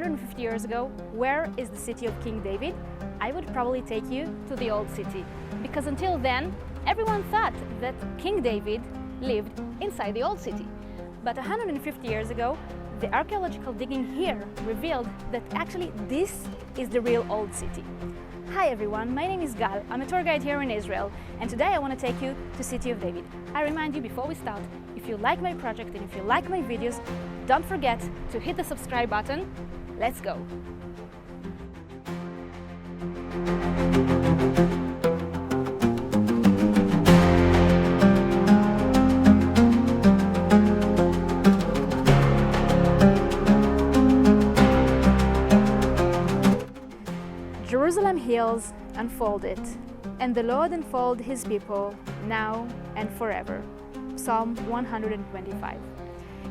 150 years ago, where is the city of King David? I would probably take you to the old city, because until then, everyone thought that King David lived inside the old city. But 150 years ago, the archaeological digging here revealed that actually this is the real old city. Hi everyone, my name is Gal, I'm a tour guide here in Israel, and today I want to take you to City of David. I remind you before we start, if you like my project and if you like my videos, don't forget to hit the subscribe button. Let's go! Jerusalem hills unfolded, and the Lord unfold his people now and forever. Psalm 125.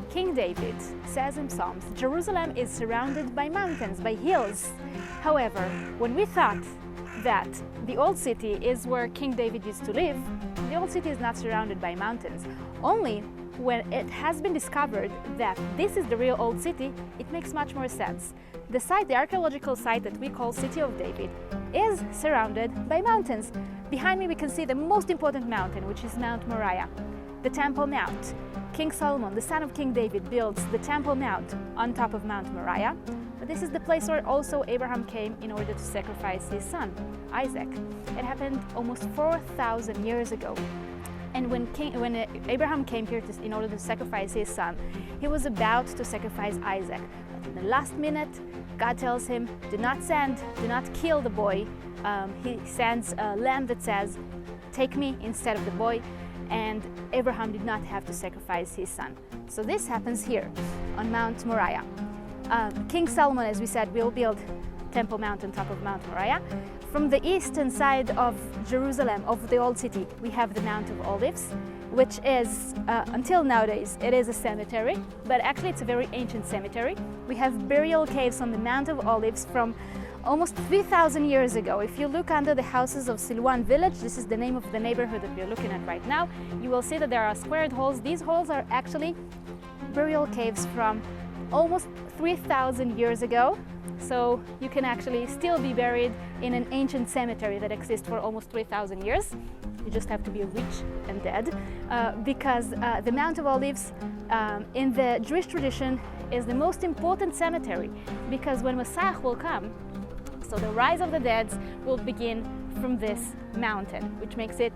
King David says in Psalms, Jerusalem is surrounded by mountains, by hills. However, when we thought that the old city is where King David used to live, the old city is not surrounded by mountains. Only when it has been discovered that this is the real old city, it makes much more sense. The site, the archaeological site that we call City of David, is surrounded by mountains. Behind me we can see the most important mountain, which is Mount Moriah, the Temple Mount. King Solomon, the son of King David, builds the Temple Mount on top of Mount Moriah. But this is the place where also Abraham came in order to sacrifice his son, Isaac. It happened almost 4,000 years ago. And when Abraham came here in order to sacrifice his son, he was about to sacrifice Isaac. But in the last minute, God tells him, do not kill the boy. He sends a lamb that says, take me instead of the boy. And Abraham did not have to sacrifice his son. So this happens here on Mount Moriah. King Solomon, as we said, will build Temple Mount on top of Mount Moriah. From the eastern side of Jerusalem, of the old city, we have the Mount of Olives, which is, until nowadays, it is a cemetery, but actually it's a very ancient cemetery. We have burial caves on the Mount of Olives from almost 3,000 years ago. If you look under the houses of Silwan village, this is the name of the neighborhood that we're looking at right now, you will see that there are squared holes. These holes are actually burial caves from almost 3,000 years ago. So you can actually still be buried in an ancient cemetery that exists for almost 3,000 years. You just have to be rich and dead, because the Mount of Olives in the Jewish tradition is the most important cemetery, because when Messiah will come, so the rise of the dead will begin from this mountain, which makes it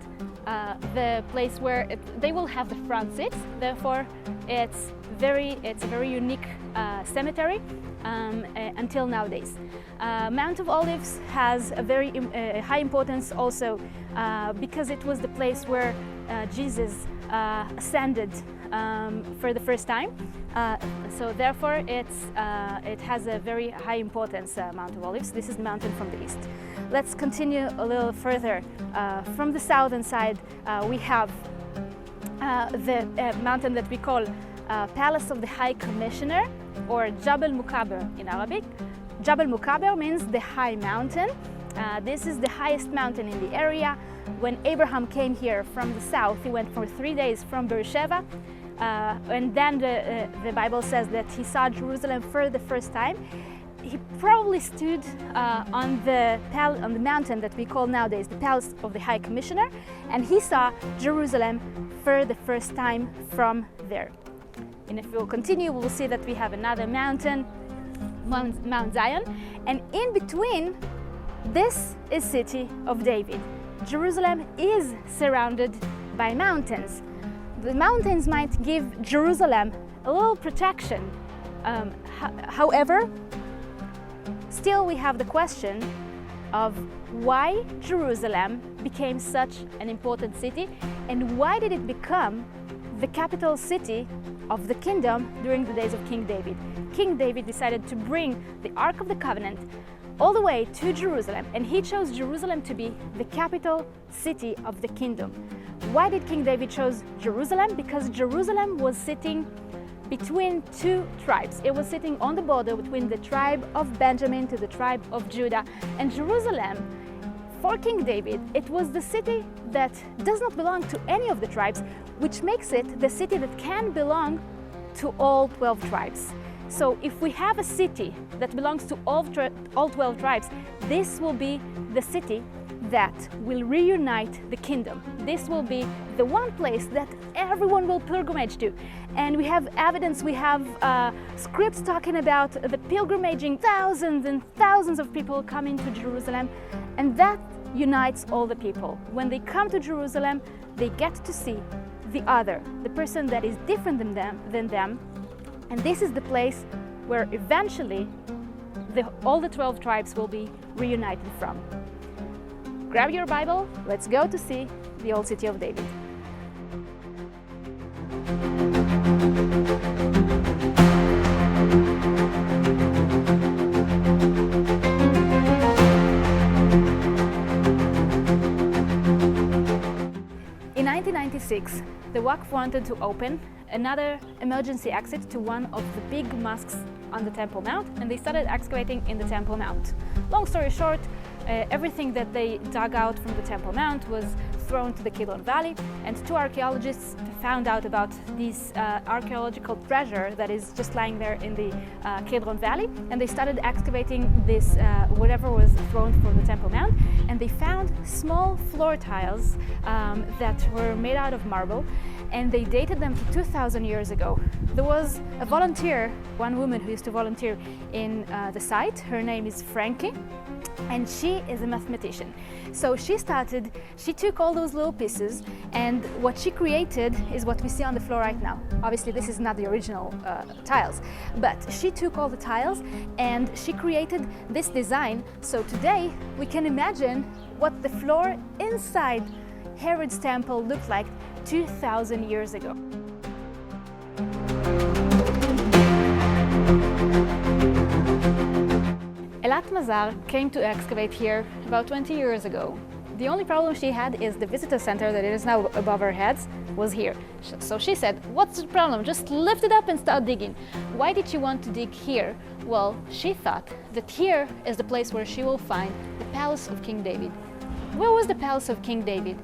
the place where they will have the front seats. Therefore, it's a very unique cemetery until nowadays. Mount of Olives has a very high importance also because it was the place where Jesus ascended for the first time. So therefore it has a very high importance, Mount of Olives. This is the mountain from the east. Let's continue a little further. From the southern side we have the mountain that we call Palace of the High Commissioner, or Jabal Mukaber in Arabic. Jabal Mukaber means the high mountain. This is the highest mountain in the area. When Abraham came here from the south, he went for 3 days from Beersheba, and then the Bible says that he saw Jerusalem for the first time. He probably stood on the mountain that we call nowadays the Palace of the High Commissioner, and he saw Jerusalem for the first time from there. And if we'll continue, we'll see that we have another mountain, Mount Zion, and in between, this is City of David. Jerusalem is surrounded by mountains. The mountains might give Jerusalem a little protection. However, still we have the question of why Jerusalem became such an important city, and why did it become the capital city of the kingdom during the days of King David. King David decided to bring the Ark of the Covenant all the way to Jerusalem, and he chose Jerusalem to be the capital city of the kingdom. Why did King David choose Jerusalem? Because Jerusalem was sitting between two tribes. It was sitting on the border between the tribe of Benjamin to the tribe of Judah, and Jerusalem, for King David, it was the city that does not belong to any of the tribes, which makes it the city that can belong to all 12 tribes. So if we have a city that belongs to all 12 tribes, this will be the city that will reunite the kingdom. This will be the one place that everyone will pilgrimage to. And we have evidence, we have scripts talking about the pilgrimaging, thousands and thousands of people coming to Jerusalem, and that unites all the people. When they come to Jerusalem, they get to see the other, the person that is different than them. And this is the place where eventually all the 12 tribes will be reunited from. Grab your Bible, let's go to see the old city of David. In 1996, the Waqf wanted to open another emergency exit to one of the big mosques on the Temple Mount, and they started excavating in the Temple Mount. Long story short, everything that they dug out from the Temple Mount was thrown to the Kidron Valley, and two archaeologists found out about this archaeological treasure that is just lying there in the Kidron Valley, and they started excavating this whatever was thrown from the Temple Mount, and they found small floor tiles that were made out of marble, and they dated them to 2,000 years ago. There was a volunteer, one woman who used to volunteer in the site. Her name is Frankie, and she is a mathematician. So she took all those little pieces, and what she created is what we see on the floor right now. Obviously this is not the original tiles, but she took all the tiles and she created this design. So today we can imagine what the floor inside Herod's temple looked like 2,000 years ago. Eilat Mazar came to excavate here about 20 years ago. The only problem she had is the visitor center that is now above our heads was here. So she said, what's the problem? Just lift it up and start digging. Why did she want to dig here? Well, she thought that here is the place where she will find the palace of King David. Where was the palace of King David?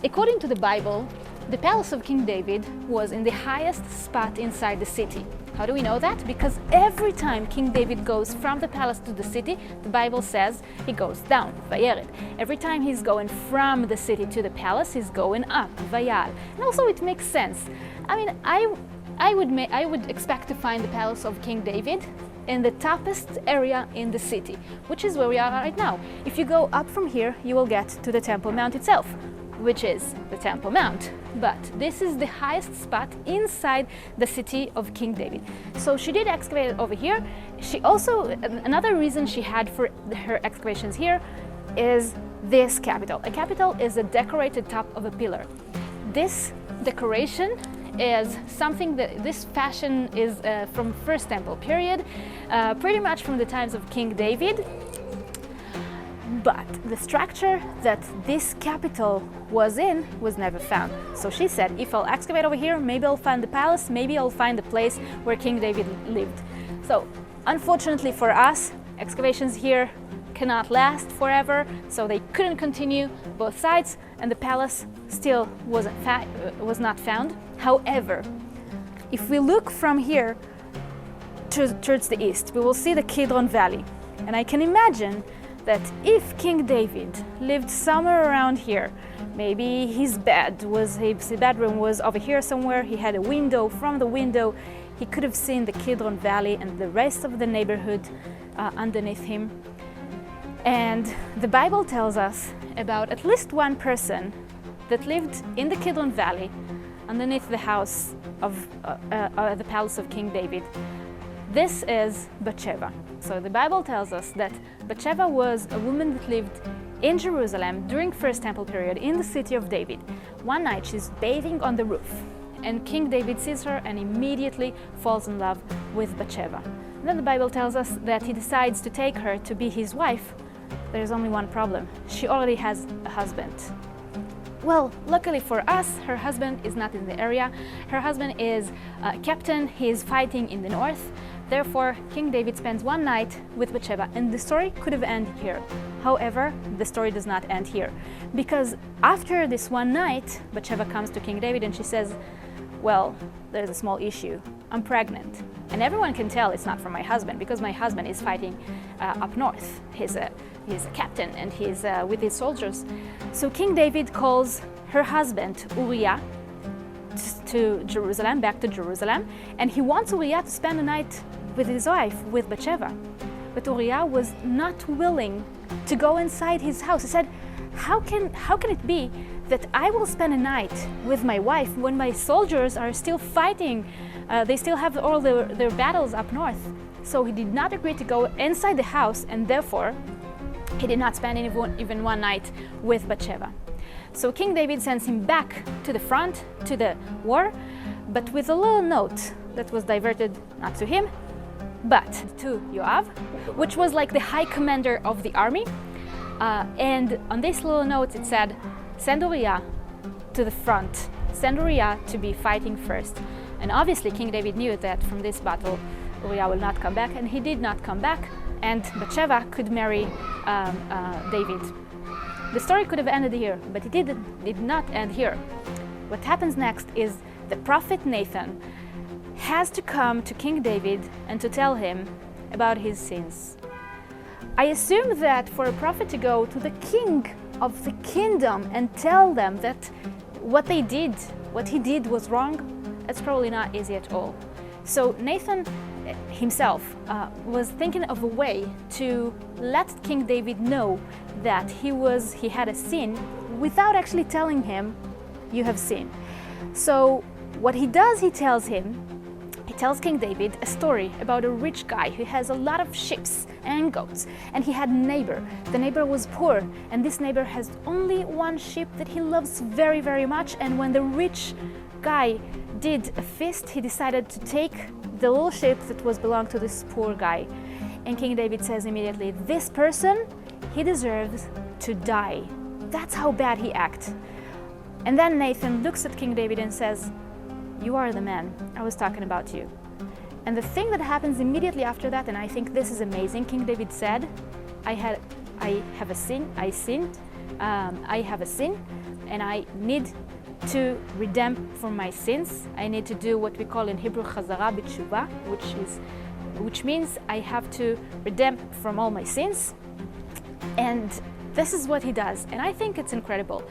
According to the Bible, the palace of King David was in the highest spot inside the city. How do we know that? Because every time King David goes from the palace to the city, the Bible says he goes down, vayered. Every time he's going from the city to the palace, he's going up, vayal. And also it makes sense. I mean, I would expect to find the palace of King David in the toppest area in the city, which is where we are right now. If you go up from here, you will get to the Temple Mount itself, which is the Temple Mount. But this is the highest spot inside the city of King David. So she did excavate it over here. She also, another reason she had for her excavations here is this capital. A capital is a decorated top of a pillar. This decoration is something that this fashion is from First Temple period, pretty much from the times of King David. But the structure that this capital was in was never found. So she said, if I'll excavate over here, maybe I'll find the palace, maybe I'll find the place where King David lived. So unfortunately for us, excavations here cannot last forever, so they couldn't continue both sides, and the palace still was not found. However, if we look from here towards the east, we will see the Kidron Valley. And I can imagine that if King David lived somewhere around here, maybe his bedroom was over here somewhere, he had a window, from the window he could have seen the Kidron Valley and the rest of the neighborhood underneath him. And the Bible tells us about at least one person that lived in the Kidron Valley underneath the house of the palace of King David. This is Bathsheba. So the Bible tells us that Bathsheba was a woman that lived in Jerusalem during First Temple period in the city of David. One night she's bathing on the roof, and King David sees her and immediately falls in love with Bathsheba. And then the Bible tells us that he decides to take her to be his wife. There's only one problem. She already has a husband. Well, luckily for us, her husband is not in the area. Her husband is a captain. He is fighting in the north. Therefore, King David spends one night with Bathsheba, and the story could have ended here. However, the story does not end here, because after this one night, Bathsheba comes to King David and she says, well, there's a small issue. I'm pregnant. And everyone can tell it's not from my husband, because my husband is fighting up north. He's a captain, and he's with his soldiers. So King David calls her husband, Uriah, to Jerusalem, back to Jerusalem, and he wants Uriah to spend the night with his wife, with Bathsheba. But Uriah was not willing to go inside his house. He said, how can it be that I will spend a night with my wife when my soldiers are still fighting? They still have all their battles up north. So he did not agree to go inside the house, and therefore he did not spend even one night with Bathsheba. So King David sends him back to the front, to the war, but with a little note that was diverted not to him, but to Yoav, which was like the high commander of the army. And on this little note it said, send Uriah to the front, send Uriah to be fighting first. And obviously King David knew that from this battle Uriah will not come back, and he did not come back, and Bathsheba could marry David. The story could have ended here, but it did not end here. What happens next is the prophet Nathan has to come to King David and to tell him about his sins. I assume that for a prophet to go to the king of the kingdom and tell them that what he did was wrong, that's probably not easy at all. So Nathan himself was thinking of a way to let King David know that he had a sin without actually telling him, you have sinned. So what he does, he tells King David a story about a rich guy who has a lot of sheep and goats, and he had a neighbor. The neighbor was poor, and this neighbor has only one sheep that he loves very, very much. And when the rich guy did a feast, he decided to take the little sheep that belonged to this poor guy. And King David says immediately, this person, he deserves to die. That's how bad he acted. And then Nathan looks at King David and says, you are the man, I was talking about you. And the thing that happens immediately after that, and I think this is amazing, King David said, I have a sin, I sinned, I have a sin, and I need to redeem from my sins. I need to do what we call in Hebrew chazara b'tshuva, which means I have to redeem from all my sins. And this is what he does, and I think it's incredible.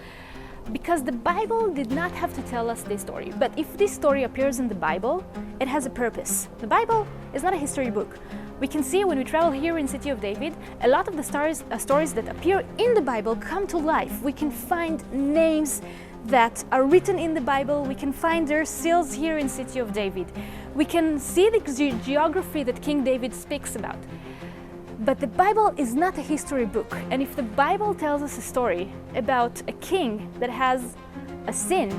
Because the Bible did not have to tell us this story. But if this story appears in the Bible, it has a purpose. The Bible is not a history book. We can see when we travel here in City of David, a lot of the stories that appear in the Bible come to life. We can find names that are written in the Bible. We can find their seals here in City of David. We can see the geography that King David speaks about. But the Bible is not a history book, and if the Bible tells us a story about a king that has a sin,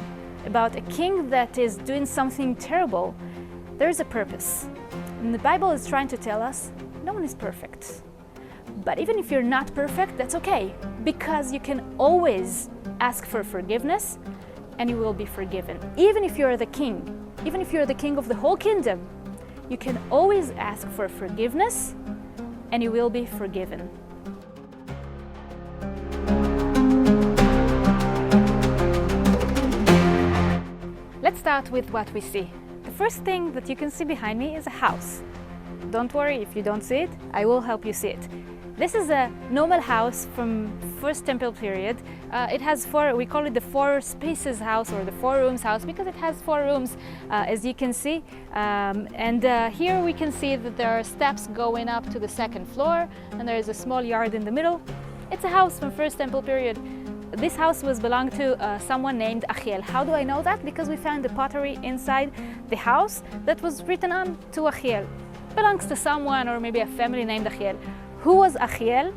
about a king that is doing something terrible, there is a purpose. And the Bible is trying to tell us, no one is perfect. But even if you're not perfect, that's okay, because you can always ask for forgiveness and you will be forgiven. Even if you're the king, even if you're the king of the whole kingdom, you can always ask for forgiveness and you will be forgiven. Let's start with what we see. The first thing that you can see behind me is a house. Don't worry if you don't see it, I will help you see it. This is a normal house from First Temple period. It has we call it the 4 spaces house or the 4 rooms house because it has 4 rooms, as you can see. Here we can see that there are steps going up to the 2nd floor, and there is a small yard in the middle. It's a house from First Temple period. This house belonged to someone named Achiel. How do I know that? Because we found the pottery inside the house that was written on to Achiel. Belongs to someone or maybe a family named Achiel. Who was Achiel?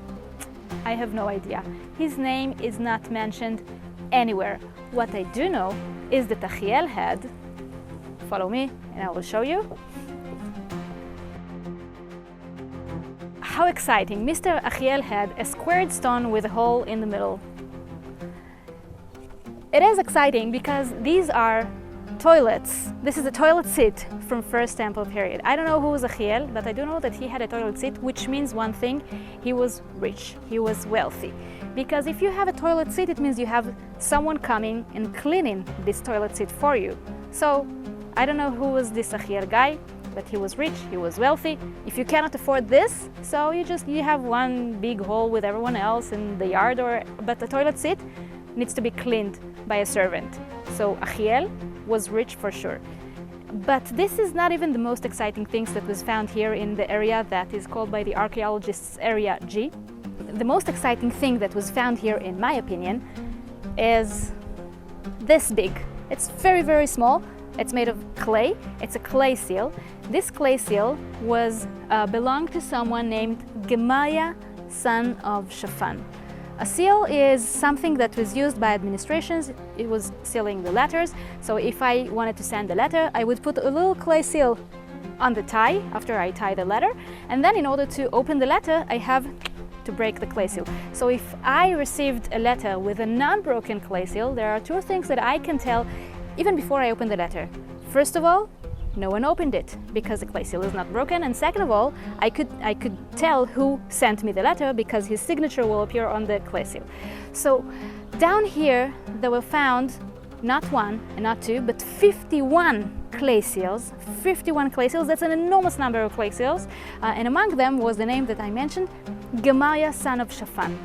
I have no idea. His name is not mentioned anywhere. What I do know is that Achiel had, follow me and I will show you. How exciting! Mr. Achiel had a squared stone with a hole in the middle. It is exciting because these are toilets. This is a toilet seat from First Temple period. I don't know who was Achiel, but I do know that he had a toilet seat, which means one thing: he was rich, he was wealthy. Because if you have a toilet seat, it means you have someone coming and cleaning this toilet seat for you. So I don't know who was this Achiel guy, but he was rich, he was wealthy. If you cannot afford this, so you have one big hole with everyone else in the yard, but the toilet seat needs to be cleaned by a servant. So Achiel was rich for sure. But this is not even the most exciting things that was found here in the area that is called by the archaeologists Area G. The most exciting thing that was found here, in my opinion, is this big. It's very, very small. It's made of clay. It's a clay seal. This clay seal belonged to someone named Gemariah, son of Shaphan. A seal is something that was used by administrations. It was sealing the letters. So if I wanted to send a letter, I would put a little clay seal on the tie after I tie the letter. And then in order to open the letter, I have to break the clay seal. So if I received a letter with a non-broken clay seal, there are two things that I can tell even before I open the letter. First of all, no one opened it because the clay seal is not broken, and second of all, I could tell who sent me the letter because his signature will appear on the clay seal. So down here there were found not one and not two, but 51 clay seals. 51 clay seals, that's an enormous number of clay seals, and among them was the name that I mentioned, Gemariah, son of Shaphan.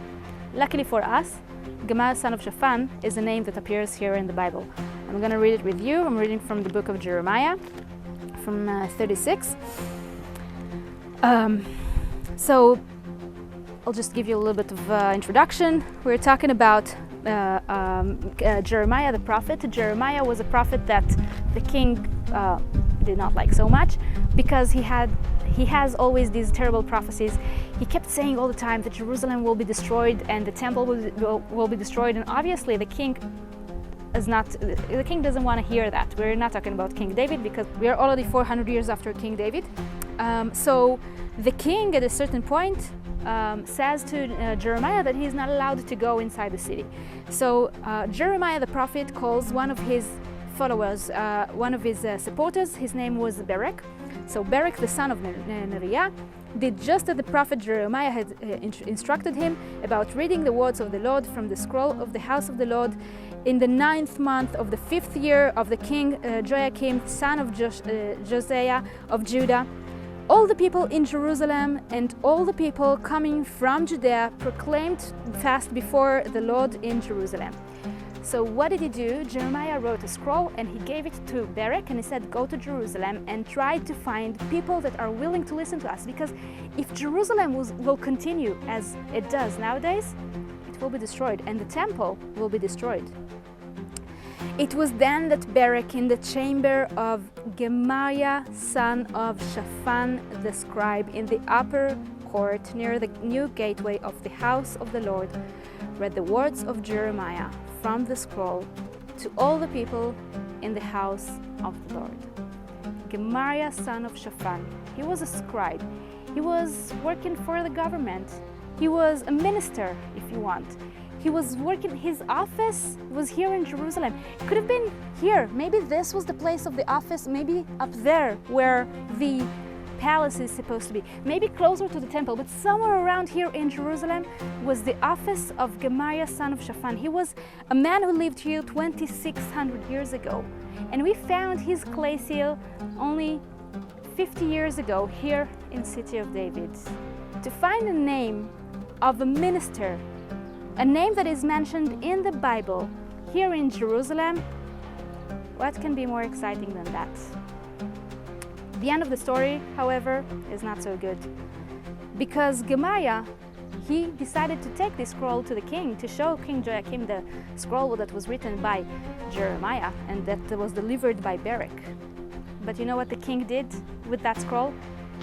Luckily for us, Gemariah, son of Shaphan is a name that appears here in the Bible. I'm going to read it with you. I'm reading from the book of Jeremiah, from 36. So I'll just give you a little bit of introduction. We're talking about Jeremiah the prophet. Jeremiah was a prophet that the king did not like so much because he has always these terrible prophecies. He kept saying all the time that Jerusalem will be destroyed and the temple will be destroyed, and obviously the king doesn't want to hear that. We're not talking about King David because we are already 400 years after King David. So the king at a certain point says to Jeremiah that he's not allowed to go inside the city. So Jeremiah the prophet calls one of his followers, one of his supporters. His name was Barak. So Barak, the son of Neriah, did just as the prophet Jeremiah had instructed him about reading the words of the Lord from the scroll of the house of the Lord in the 9th month of the 5th year of the king Joachim, son of Josiah of Judah. All the people in Jerusalem and all the people coming from Judea proclaimed fast before the Lord in Jerusalem. So what did he do? Jeremiah wrote a scroll and he gave it to Barak, and he said, go to Jerusalem and try to find people that are willing to listen to us, because if Jerusalem will continue as it does nowadays, it will be destroyed and the temple will be destroyed. It was then that Barak, in the chamber of Gemariah, son of Shaphan the scribe, in the upper court near the new gateway of the house of the Lord, read the words of Jeremiah from the scroll to all the people in the house of the Lord. Gemariah, son of Shaphan, he was a scribe. He was working for the government. He was a minister, if you want. He was working, his office was here in Jerusalem. It could have been here. Maybe this was the place of the office, maybe up there where the palace is supposed to be. Maybe closer to the temple, but somewhere around here in Jerusalem was the office of Gemariah, son of Shaphan. He was a man who lived here 2,600 years ago. And we found his clay seal only 50 years ago here in City of David. To find a name of a minister, a name that is mentioned in the Bible here in Jerusalem, what can be more exciting than that? The end of the story, however, is not so good, because Gemariah, he decided to take this scroll to the king to show King Joachim the scroll that was written by Jeremiah and that was delivered by Barak. But you know what the king did with that scroll?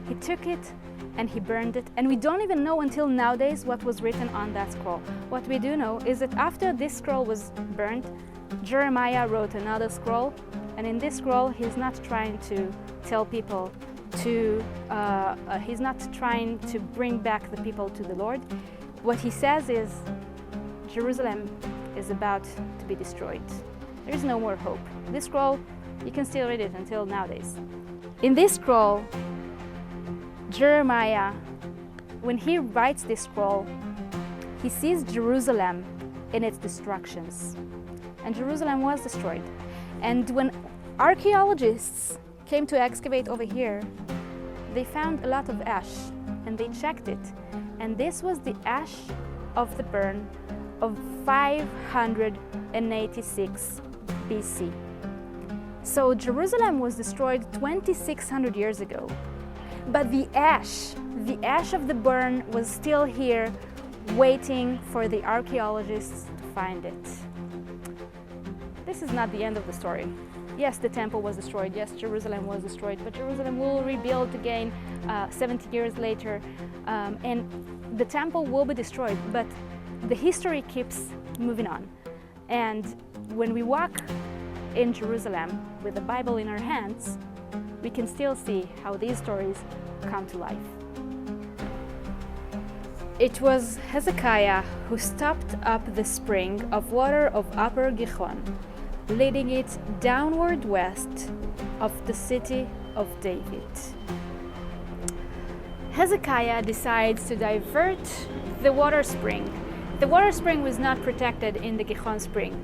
He took it and he burned it, and we don't even know until nowadays what was written on that scroll. What we do know is that after this scroll was burned, Jeremiah wrote another scroll, and in this scroll he's not trying to tell people to, he's not trying to bring back the people to the Lord. What he says is, Jerusalem is about to be destroyed. There is no more hope. This scroll, you can still read it until nowadays. In this scroll, Jeremiah, when he writes this scroll, he sees Jerusalem in its destructions. And Jerusalem was destroyed. And when archaeologists came to excavate over here, they found a lot of ash and they checked it. And this was the ash of the burn of 586 BC. So Jerusalem was destroyed 2,600 years ago. But the ash of the burn was still here, waiting for the archaeologists to find it. This is not the end of the story. Yes, the temple was destroyed. Yes, Jerusalem was destroyed. But Jerusalem will rebuild again 70 years later. And the temple will be destroyed. But the history keeps moving on. And when we walk in Jerusalem with the Bible in our hands, we can still see how these stories come to life. It was Hezekiah who stopped up the spring of water of Upper Gihon, leading it downward west of the city of David. Hezekiah decides to divert the water spring. The water spring was not protected in the Gihon spring.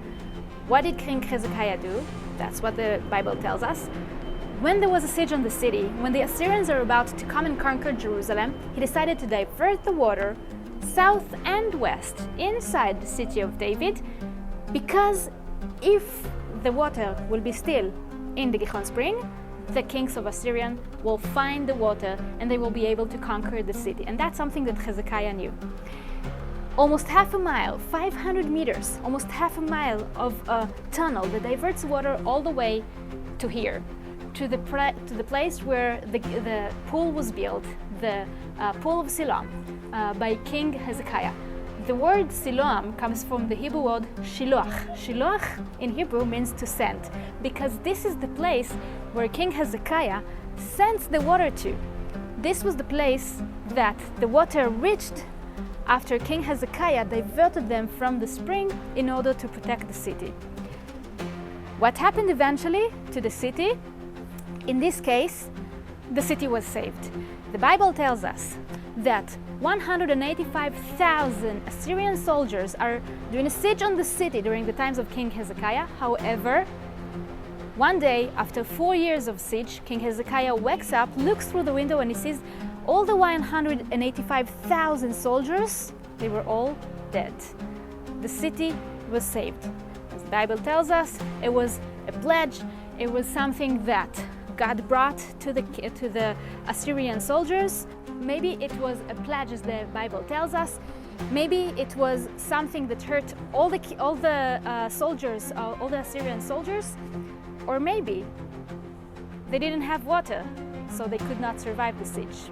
What did King Hezekiah do? That's what the Bible tells us. When there was a siege on the city, when the Assyrians are about to come and conquer Jerusalem, he decided to divert the water south and west inside the city of David, because if the water will be still in the Gihon spring, the kings of Assyria will find the water and they will be able to conquer the city. And that's something that Hezekiah knew. Almost half a mile, 500 meters, almost half a mile of a tunnel that diverts water all the way to here, to the place where the pool was built, the pool of Siloam, by King Hezekiah. The word Siloam comes from the Hebrew word shiloach. Shiloach in Hebrew means to send, because this is the place where King Hezekiah sends the water to. This was the place that the water reached after King Hezekiah diverted them from the spring in order to protect the city. What happened eventually to the city? In this case, the city was saved. The Bible tells us that 185,000 Assyrian soldiers are doing a siege on the city during the times of King Hezekiah. However, one day, after 4 years of siege, King Hezekiah wakes up, looks through the window, and he sees all the 185,000 soldiers, they were all dead. The city was saved. As the Bible tells us, it was a pledge, it was something that God brought to the Assyrian soldiers. Maybe it was a pledge, as the Bible tells us. Maybe it was something that hurt all the soldiers, all the Assyrian soldiers. Or maybe they didn't have water, so they could not survive the siege.